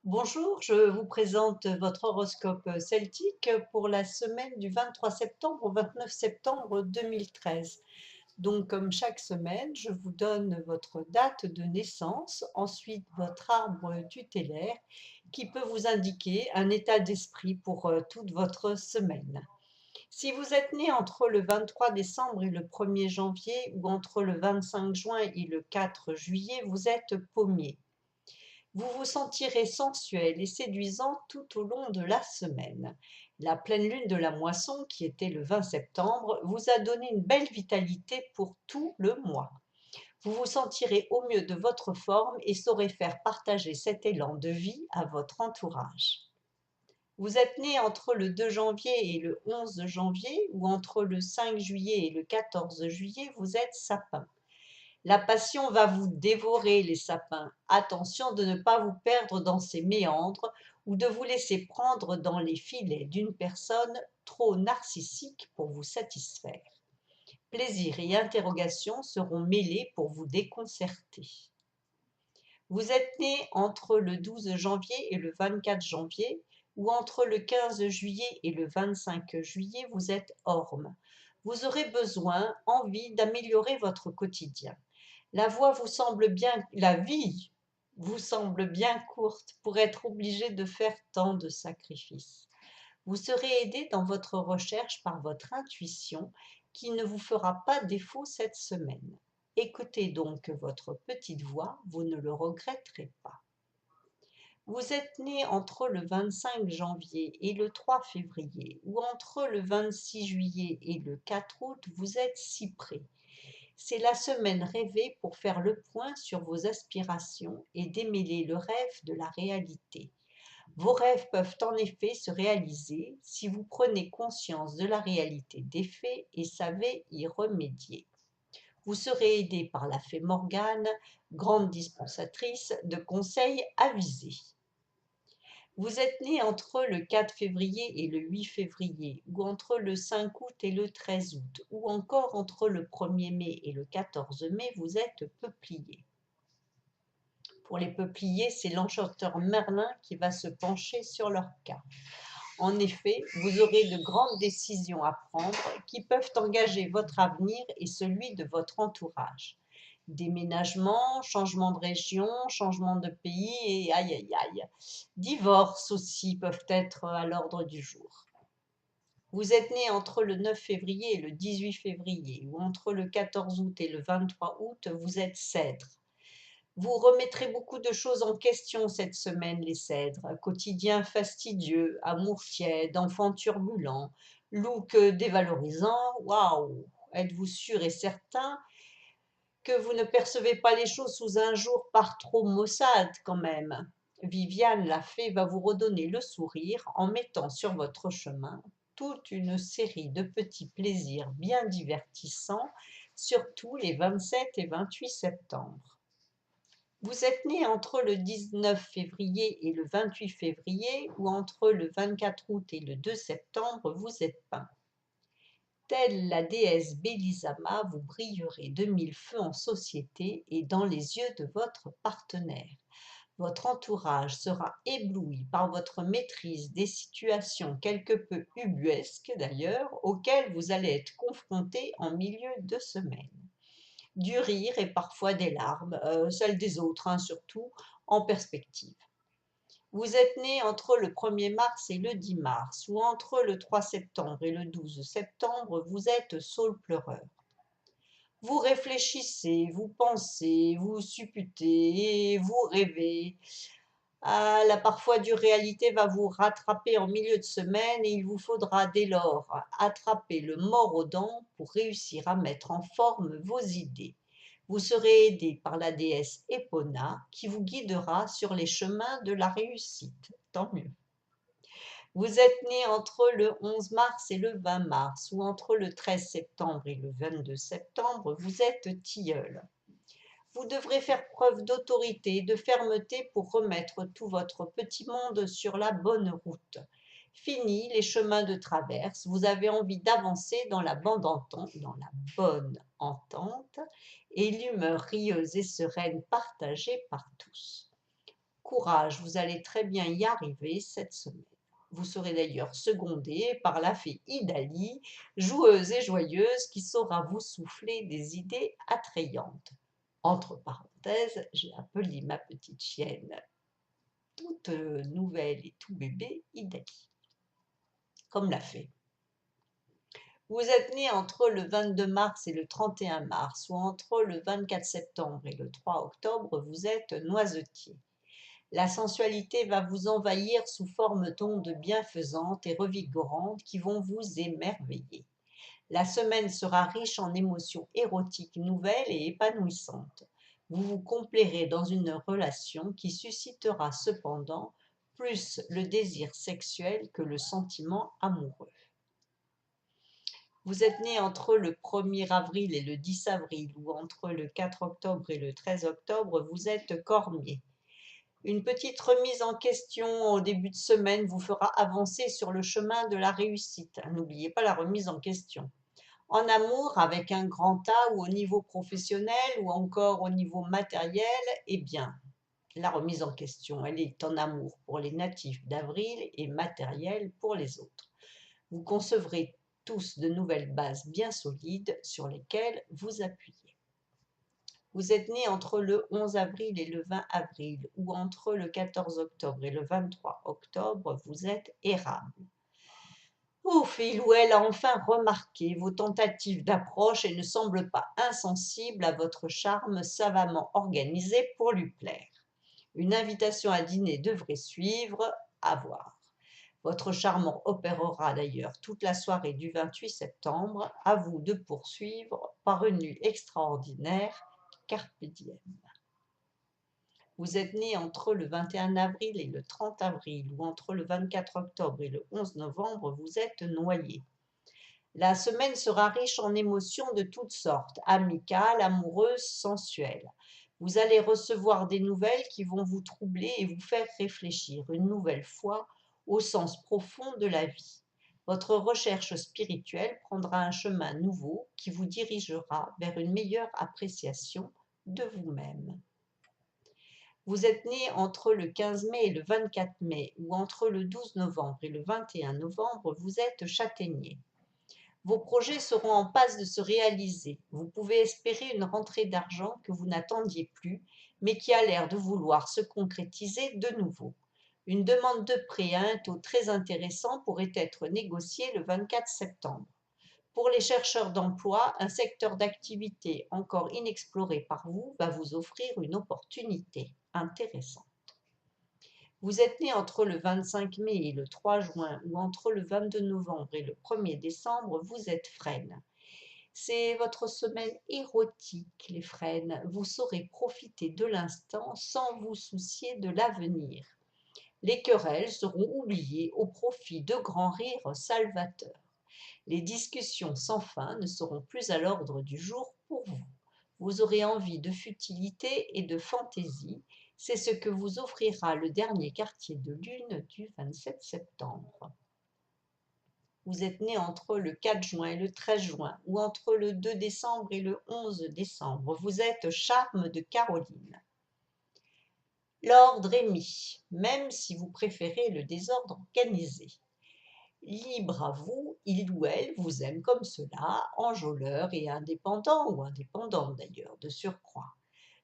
Bonjour, je vous présente votre horoscope celtique pour la semaine du 23 septembre au 29 septembre 2013. Donc, comme chaque semaine, je vous donne votre date de naissance, ensuite votre arbre tutélaire qui peut vous indiquer un état d'esprit pour toute votre semaine. Si vous êtes né entre le 23 décembre et le 1er janvier ou entre le 25 juin et le 4 juillet, vous êtes pommier. Vous vous sentirez sensuel et séduisant tout au long de la semaine. La pleine lune de la moisson, qui était le 20 septembre, vous a donné une belle vitalité pour tout le mois. Vous vous sentirez au mieux de votre forme et saurez faire partager cet élan de vie à votre entourage. Vous êtes né entre le 2 janvier et le 11 janvier ou entre le 5 juillet et le 14 juillet, vous êtes sapin. La passion va vous dévorer, les sapins. Attention de ne pas vous perdre dans ses méandres ou de vous laisser prendre dans les filets d'une personne trop narcissique pour vous satisfaire. Plaisir et interrogation seront mêlés pour vous déconcerter. Vous êtes né entre le 12 janvier et le 24 janvier ou entre le 15 juillet et le 25 juillet, vous êtes orme. Vous aurez besoin, envie d'améliorer votre quotidien. La vie vous semble bien courte pour être obligé de faire tant de sacrifices. Vous serez aidé dans votre recherche par votre intuition qui ne vous fera pas défaut cette semaine. Écoutez donc votre petite voix, vous ne le regretterez pas. Vous êtes né entre le 25 janvier et le 3 février ou entre le 26 juillet et le 4 août, vous êtes cyprès. C'est la semaine rêvée pour faire le point sur vos aspirations et démêler le rêve de la réalité. Vos rêves peuvent en effet se réaliser si vous prenez conscience de la réalité des faits et savez y remédier. Vous serez aidé par la fée Morgane, grande dispensatrice de conseils avisés. Vous êtes né entre le 4 février et le 8 février, ou entre le 5 août et le 13 août, ou encore entre le 1er mai et le 14 mai, vous êtes peuplier. Pour les peupliers, c'est l'enchanteur Merlin qui va se pencher sur leur cas. En effet, vous aurez de grandes décisions à prendre qui peuvent engager votre avenir et celui de votre entourage. Déménagement, changement de région, changement de pays et aïe aïe aïe. Divorce aussi peuvent être à l'ordre du jour. Vous êtes né entre le 9 février et le 18 février ou entre le 14 août et le 23 août, vous êtes cèdre. Vous remettrez beaucoup de choses en question cette semaine, les cèdres. Quotidien fastidieux, amour tiède, enfant turbulent, look dévalorisant. Waouh! Êtes-vous sûr et certain que vous ne percevez pas les choses sous un jour par trop maussade quand même? Viviane, la fée, va vous redonner le sourire en mettant sur votre chemin toute une série de petits plaisirs bien divertissants, surtout les 27 et 28 septembre. Vous êtes né entre le 19 février et le 28 février ou entre le 24 août et le 2 septembre, vous êtes peint. Telle la déesse Bélisama, vous brillerez de mille feux en société et dans les yeux de votre partenaire. Votre entourage sera ébloui par votre maîtrise des situations quelque peu ubuesques d'ailleurs, auxquelles vous allez être confronté en milieu de semaine. Du rire et parfois des larmes, celles des autres surtout, en perspective. Vous êtes né entre le 1er mars et le 10 mars, ou entre le 3 septembre et le 12 septembre, vous êtes saule pleureur. Vous réfléchissez, vous pensez, vous supputez et vous rêvez. Ah, la parfois dure réalité va vous rattraper en milieu de semaine et il vous faudra dès lors attraper le mors aux dents pour réussir à mettre en forme vos idées. Vous serez aidé par la déesse Epona qui vous guidera sur les chemins de la réussite. Tant mieux. Vous êtes né entre le 11 mars et le 20 mars ou entre le 13 septembre et le 22 septembre, vous êtes tilleul. Vous devrez faire preuve d'autorité et de fermeté pour remettre tout votre petit monde sur la bonne route. Fini les chemins de traverse, vous avez envie d'avancer dans la bonne entente et l'humeur rieuse et sereine partagée par tous. Courage, vous allez très bien y arriver cette semaine. Vous serez d'ailleurs secondé par la fée Idali, joueuse et joyeuse, qui saura vous souffler des idées attrayantes. Entre parenthèses, j'ai appelé ma petite chienne toute nouvelle et tout bébé Idali, comme la fée. Vous êtes né entre le 22 mars et le 31 mars, ou entre le 24 septembre et le 3 octobre, vous êtes noisetier. La sensualité va vous envahir sous forme d'ondes bienfaisantes et revigorantes qui vont vous émerveiller. La semaine sera riche en émotions érotiques nouvelles et épanouissantes. Vous vous complairez dans une relation qui suscitera cependant plus le désir sexuel que le sentiment amoureux. Vous êtes né entre le 1er avril et le 10 avril, ou entre le 4 octobre et le 13 octobre, vous êtes cormier. Une petite remise en question au début de semaine vous fera avancer sur le chemin de la réussite. N'oubliez pas la remise en question. En amour, avec un grand A, ou au niveau professionnel, ou encore au niveau matériel, eh bien, la remise en question, elle est en amour pour les natifs d'avril et matérielle pour les autres. Vous concevrez tous de nouvelles bases bien solides sur lesquelles vous appuyez. Vous êtes né entre le 11 avril et le 20 avril, ou entre le 14 octobre et le 23 octobre, vous êtes érable. Ouf, il ou elle a enfin remarqué vos tentatives d'approche et ne semble pas insensible à votre charme savamment organisé pour lui plaire. Une invitation à dîner devrait suivre, à voir. Votre charme opérera d'ailleurs toute la soirée du 28 septembre. À vous de poursuivre par une nuit extraordinaire. Carpe diem. Vous êtes né entre le 21 avril et le 30 avril, ou entre le 24 octobre et le 11 novembre, vous êtes noyé. La semaine sera riche en émotions de toutes sortes, amicales, amoureuses, sensuelles. Vous allez recevoir des nouvelles qui vont vous troubler et vous faire réfléchir une nouvelle fois au sens profond de la vie. Votre recherche spirituelle prendra un chemin nouveau qui vous dirigera vers une meilleure appréciation de vous-même. Vous êtes né entre le 15 mai et le 24 mai, ou entre le 12 novembre et le 21 novembre, vous êtes châtaignier. Vos projets seront en passe de se réaliser. Vous pouvez espérer une rentrée d'argent que vous n'attendiez plus, mais qui a l'air de vouloir se concrétiser de nouveau. Une demande de prêt à un taux très intéressant pourrait être négociée le 24 septembre. Pour les chercheurs d'emploi, un secteur d'activité encore inexploré par vous va vous offrir une opportunité intéressante. Vous êtes né entre le 25 mai et le 3 juin, ou entre le 22 novembre et le 1er décembre, vous êtes frêne. C'est votre semaine érotique, les frênes. Vous saurez profiter de l'instant sans vous soucier de l'avenir. Les querelles seront oubliées au profit de grands rires salvateurs. Les discussions sans fin ne seront plus à l'ordre du jour pour vous. Vous aurez envie de futilité et de fantaisie. C'est ce que vous offrira le dernier quartier de lune du 27 septembre. Vous êtes né entre le 4 juin et le 13 juin, ou entre le 2 décembre et le 11 décembre. Vous êtes charme de Caroline. L'ordre est mis, même si vous préférez le désordre organisé. Libre à vous, il ou elle vous aime comme cela, enjôleur et indépendant, ou indépendante d'ailleurs, de surcroît.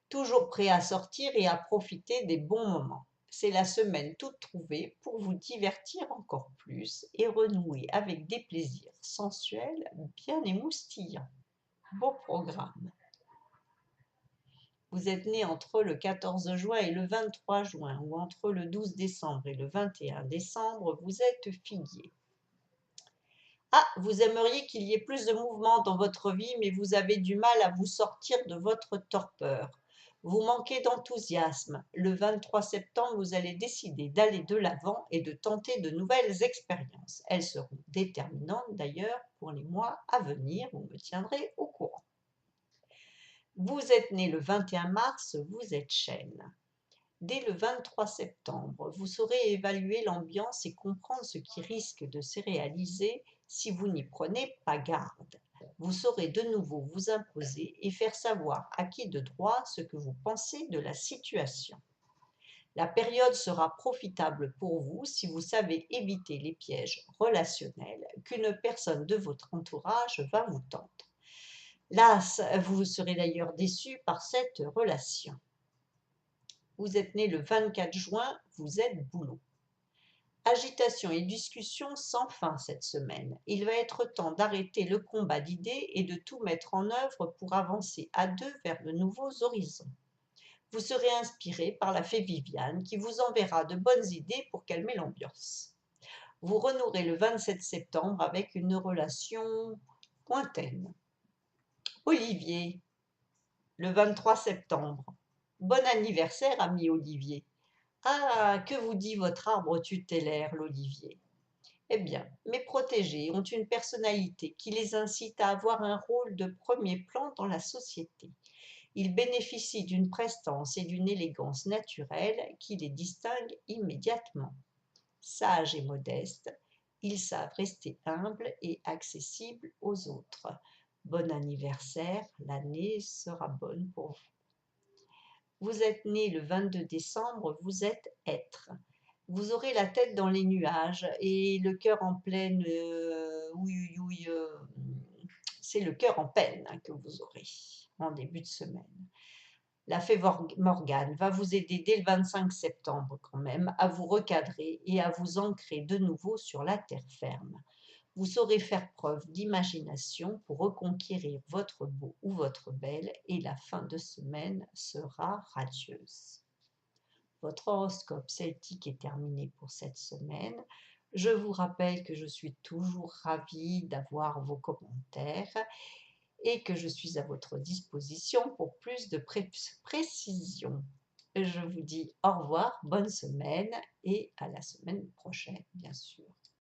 Toujours prêt à sortir et à profiter des bons moments. C'est la semaine toute trouvée pour vous divertir encore plus et renouer avec des plaisirs sensuels bien émoustillants. Beau programme. Vous êtes né entre le 14 juin et le 23 juin, ou entre le 12 décembre et le 21 décembre, vous êtes figuier. Ah, vous aimeriez qu'il y ait plus de mouvement dans votre vie, mais vous avez du mal à vous sortir de votre torpeur. Vous manquez d'enthousiasme. Le 23 septembre, vous allez décider d'aller de l'avant et de tenter de nouvelles expériences. Elles seront déterminantes d'ailleurs pour les mois à venir. Vous me tiendrez au courant. Vous êtes né le 21 mars, vous êtes chêne. Dès le 23 septembre, vous saurez évaluer l'ambiance et comprendre ce qui risque de se réaliser si vous n'y prenez pas garde. Vous saurez de nouveau vous imposer et faire savoir à qui de droit ce que vous pensez de la situation. La période sera profitable pour vous si vous savez éviter les pièges relationnels qu'une personne de votre entourage va vous tendre. Là, vous serez d'ailleurs déçu par cette relation. Vous êtes né le 24 juin, vous êtes Boulot. Agitation et discussion sans fin cette semaine. Il va être temps d'arrêter le combat d'idées et de tout mettre en œuvre pour avancer à deux vers de nouveaux horizons. Vous serez inspiré par la fée Viviane qui vous enverra de bonnes idées pour calmer l'ambiance. Vous renouerez le 27 septembre avec une relation lointaine. Olivier, le 23 septembre. Bon anniversaire, ami Olivier. Ah, que vous dit votre arbre tutélaire, l'olivier? Eh bien, mes protégés ont une personnalité qui les incite à avoir un rôle de premier plan dans la société. Ils bénéficient d'une prestance et d'une élégance naturelle qui les distinguent immédiatement. Sages et modestes, ils savent rester humbles et accessibles aux autres. Bon anniversaire, l'année sera bonne pour vous. Vous êtes né le 22 décembre, vous êtes être. Vous aurez la tête dans les nuages et le cœur en pleine... c'est le cœur en peine que vous aurez en début de semaine. La fée Morgane va vous aider dès le 25 septembre quand même à vous recadrer et à vous ancrer de nouveau sur la terre ferme. Vous saurez faire preuve d'imagination pour reconquérir votre beau ou votre belle et la fin de semaine sera radieuse. Votre horoscope celtique est terminé pour cette semaine. Je vous rappelle que je suis toujours ravie d'avoir vos commentaires et que je suis à votre disposition pour plus de précision. Je vous dis au revoir, bonne semaine et à la semaine prochaine, bien sûr.